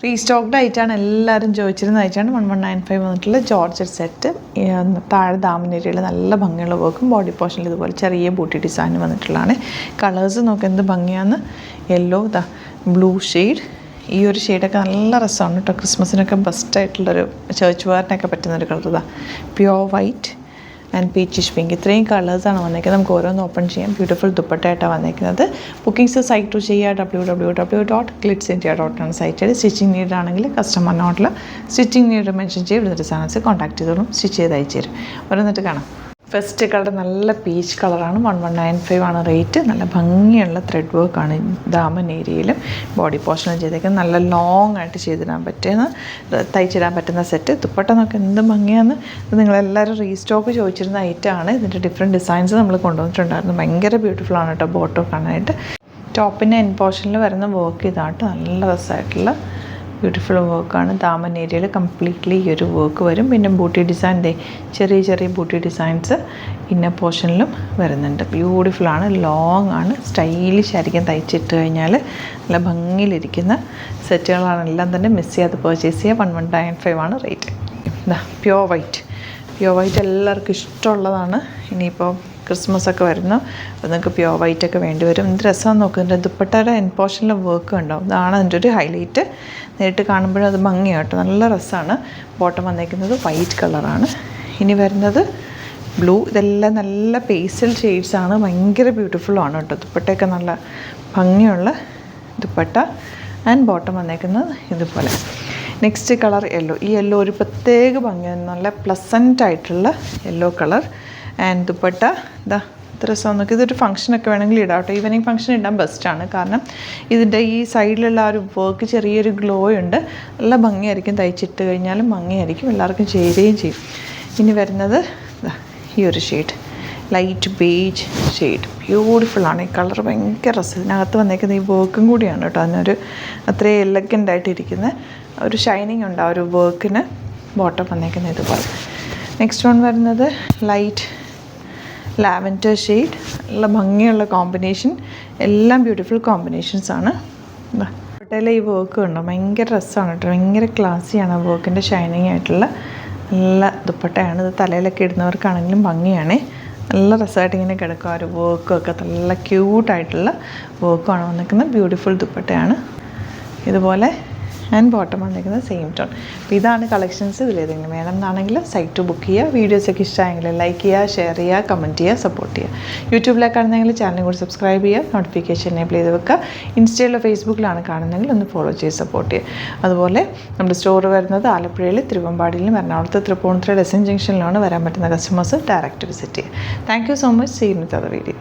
Restocked ആയിട്ടാണ് എല്ലാവരും ചോദിച്ചിരുന്ന ആയിട്ടാണ് 1195 വന്നിട്ടുള്ള ജോർജറ്റ് സെറ്റ്. താഴെ ദാമനേരിയയിൽ നല്ല ഭംഗിയുള്ള വർക്കും ബോഡി പോർഷനിൽ ഇതുപോലെ ചെറിയ ബൂട്ടി ഡിസൈൻ വന്നിട്ടുള്ളതാണ്. കളേഴ്സ് നോക്കുക എന്ത് ഭംഗിയാണ്. യെല്ലോ, ബ്ലൂ ഷെയ്ഡ്, ഈ ഒരു ഷെയ്ഡൊക്കെ നല്ല രസമാണ് കേട്ടോ. ക്രിസ്മസിനൊക്കെ ബെസ്റ്റായിട്ടുള്ളൊരു ചേർച്ച് വെയറിനൊക്കെ പറ്റുന്നൊരു colour. Pure white and peachish pink, ഇത്രയും കളേഴ്സാണ് വന്നേക്കുന്നത്. നമുക്ക് ഓരോന്ന് ഓപ്പൺ ചെയ്യാം. ബ്യൂട്ടിഫുൾ ദുപ്പട്ടയായിട്ടാണ് വന്നേക്കുന്നത്. ബുക്കിംഗ്സ് സൈറ്റ് ടു ചെയ്യുക www.glitzindia.com സൈറ്റിൽ. സ്റ്റിച്ചിങ് നീഡ് ആണെങ്കിൽ കസ്റ്റമർ നോട്ടിൽ സ്റ്റിച്ചിങ് നീഡ് മെൻഷൻ ചെയ്ത് ഇവിടുത്തെ സാധനത്തിൽ കോൺടാക്ട് ചെയ്തോളും, സ്റ്റിച്ച് ചെയ്ത് അയച്ചു തരും. ഓരോന്നിട്ട് കാണാം. ഫസ്റ്റ് കളർ നല്ല പീച്ച് കളറാണ്. 1195 ആണ് റേറ്റ്. നല്ല ഭംഗിയുള്ള ത്രെഡ് വർക്കാണ് ദാമൻ ഏരിയയിലും ബോഡി പോർഷനും ചെയ്തേക്കുന്നത്. നല്ല ലോങ് ആയിട്ട് ചെയ്തിടാൻ പറ്റുന്ന തയ്ച്ചിടാൻ പറ്റുന്ന സെറ്റ്. ദുപ്പട്ട നോക്കി എന്ത് ഭംഗിയാണ്. ഇത് നിങ്ങളെല്ലാവരും റീസ്റ്റോക്ക് ചോദിച്ചിരുന്ന ഐറ്റമാണ്. ഇതിൻ്റെ ഡിഫറെൻറ്റ് ഡിസൈൻസ് നമ്മൾ കൊണ്ടുവന്നിട്ടുണ്ടായിരുന്നു. ഭയങ്കര ബ്യൂട്ടിഫുള്ളാണ് കേട്ടോ ബോട്ടോ കാണാനായിട്ട്. ടോപ്പിൻ്റെ എൻ പോർഷനിൽ വരുന്ന വർക്ക് ഇതായിട്ട് നല്ല രസമായിട്ടുള്ള ബ്യൂട്ടിഫുൾ വർക്കാണ്. ദാമൻ ഏരിയയിൽ കംപ്ലീറ്റ്ലി ഈ ഒരു വർക്ക് വരും. പിന്നെ ബൂട്ടി ഡിസൈൻ ചെറിയ ചെറിയ ബൂട്ടി ഡിസൈൻസ് ഇന്നർ പോർഷനിലും വരുന്നുണ്ട്. ബ്യൂട്ടിഫുള്ളാണ്, ലോങ് ആണ്, സ്റ്റൈലിഷ് ആയിരിക്കും തയ്ച്ചിട്ട് കഴിഞ്ഞാൽ. നല്ല ഭംഗിയിലിരിക്കുന്ന സെറ്റുകളാണ് എല്ലാം തന്നെ. മിസ് ചെയ്യാതെ പർച്ചേസ് ചെയ്യുക. 1195 ആണ് റേറ്റ്. പ്യുവർ വൈറ്റ് എല്ലാവർക്കും ഇഷ്ടമുള്ളതാണ്. ഇനിയിപ്പോൾ ക്രിസ്മസൊക്കെ വരുന്നു, അപ്പോൾ നിങ്ങൾക്ക് പ്യുവർ വൈറ്റൊക്കെ വേണ്ടി വരും. എന്ത് രസമാണെന്ന് നോക്കുക. ദുപ്പട്ടയുടെ എൻ പോർഷനിലെ വർക്ക് ഉണ്ടാവും. അതാണ് അതിൻ്റെ ഒരു ഹൈലൈറ്റ്. നേരിട്ട് കാണുമ്പോഴും അത് ഭംഗിയാട്ടോ, നല്ല രസമാണ്. ബോട്ടം വന്നേക്കുന്നത് വൈറ്റ് കളറാണ്. ഇനി വരുന്നത് ബ്ലൂ. ഇതെല്ലാം നല്ല പേസ്റ്റൽ ഷെയ്ഡ്സാണ്. ഭയങ്കര ബ്യൂട്ടിഫുള്ളാണ് കേട്ടോ. ദുപ്പട്ടയൊക്കെ നല്ല ഭംഗിയുള്ള ദുപ്പട്ട. ആൻഡ് ബോട്ടം വന്നേക്കുന്നത് ഇതുപോലെ. Next colour yellow. ഈ യെല്ലോ ഒരു പ്രത്യേക ഭംഗിയാണ്. നല്ല പ്ലസൻ്റ് ആയിട്ടുള്ള യെല്ലോ കളർ. ആൻഡ് ദുപ്പട്ട ഇത്ര രസം നോക്കി. ഇതൊരു ഫംഗ്ഷനൊക്കെ വേണമെങ്കിൽ ഇടാം കേട്ടോ. ഈവനിങ് ഫംഗ്ഷൻ ഇടാൻ ബെസ്റ്റാണ്. കാരണം ഇതിൻ്റെ ഈ സൈഡിലുള്ള ആ ഒരു വർക്ക് ചെറിയൊരു ഗ്ലോ ഉണ്ട്. നല്ല ഭംഗിയായിരിക്കും. തയ്ച്ചിട്ട് കഴിഞ്ഞാലും ഭംഗിയായിരിക്കും. എല്ലാവർക്കും ചേരുകയും ചെയ്യും. ഇനി വരുന്നത് ഈ ഒരു ഷെയ്ഡ്, ലൈറ്റ് ബേജ് ഷെയ്ഡ്. ബ്യൂട്ടിഫുള്ളാണ് ഈ കളർ. ഭയങ്കര രസം. ഇതിനകത്ത് വന്നേക്കുന്ന ഈ വർക്കും കൂടിയാണ് കേട്ടോ. അതിനൊരു അത്രയും എലഗൻ്റായിട്ടിരിക്കുന്ന ഒരു ഷൈനിങ് ഉണ്ട് ആ ഒരു വർക്കിന്. ബോട്ടം വന്നേക്കുന്നത് ഇതുപോലെ. നെക്സ്റ്റ് വൺ വരുന്നത് ലൈറ്റ് ലാവൻഡർ ഷെയ്ഡ്. നല്ല ഭംഗിയുള്ള കോമ്പിനേഷൻ. എല്ലാം ബ്യൂട്ടിഫുൾ കോമ്പിനേഷൻസാണ്. ദുപ്പട്ടയിലെ ഈ വർക്ക് ഉണ്ടോ, ഭയങ്കര രസമാണ് കേട്ടോ. ഭയങ്കര ക്ലാസ്സിയാണ് ആ വർക്കിൻ്റെ ഷൈനിങ് ആയിട്ടുള്ള നല്ല ദുപ്പട്ടയാണ്. ഇത് തലയിലൊക്കെ ഇടുന്നവർക്കാണെങ്കിലും ഭംഗിയാണ്. നല്ല രസമായിട്ട് ഇങ്ങനെ കിടക്കും. ആ ഒരു വർക്കൊക്കെ നല്ല ക്യൂട്ടായിട്ടുള്ള വർക്കാണ് വന്നിരിക്കുന്നത്. ബ്യൂട്ടിഫുൾ ദുപ്പട്ടയാണ് ഇതുപോലെ. ആൻഡ് ബോട്ടം വന്നിരിക്കുന്നത് സെയിം ടോൺ. അപ്പോൾ ഇതാണ് കളക്ഷൻസ്. ഇതിലേതെങ്കിലും വേണം എന്നാണെങ്കിൽ സൈറ്റ് ബുക്ക് ചെയ്യുക. വീഡിയോസൊക്കെ ഇഷ്ടമായെങ്കിൽ ലൈക്ക് ചെയ്യുക, ഷെയർ ചെയ്യുക, കമൻറ്റ് ചെയ്യുക, സപ്പോർട്ട് ചെയ്യുക. യൂട്യൂബിലേക്കാണെന്നെങ്കിൽ ചാനൽ കൂടി സബ്സ്ക്രൈബ് ചെയ്യുക, നോട്ടിഫിക്കേഷൻ എനേബിൾ ചെയ്ത് വെക്കുക. ഇൻസ്റ്റയിലോ ഫേസ്ബുക്കിലാണ് കാണുന്നതെങ്കിൽ ഒന്ന് ഫോളോ ചെയ്ത് സപ്പോർട്ട് ചെയ്യുക. അതുപോലെ നമ്മുടെ സ്റ്റോർ വരുന്നത് ആലപ്പുഴയിൽ, തിരുവമ്പാടിയിലും എറണാകുളത്ത് തൃപ്പൂണിത്തുറ ഡെസൻ ജംഗ്ഷനിലാണ്. വരാൻ പറ്റുന്ന കസ്റ്റമേഴ്സ് ഡയറക്റ്റ് വിസിറ്റ് ചെയ്യുക. Thank you so much. See you with other video.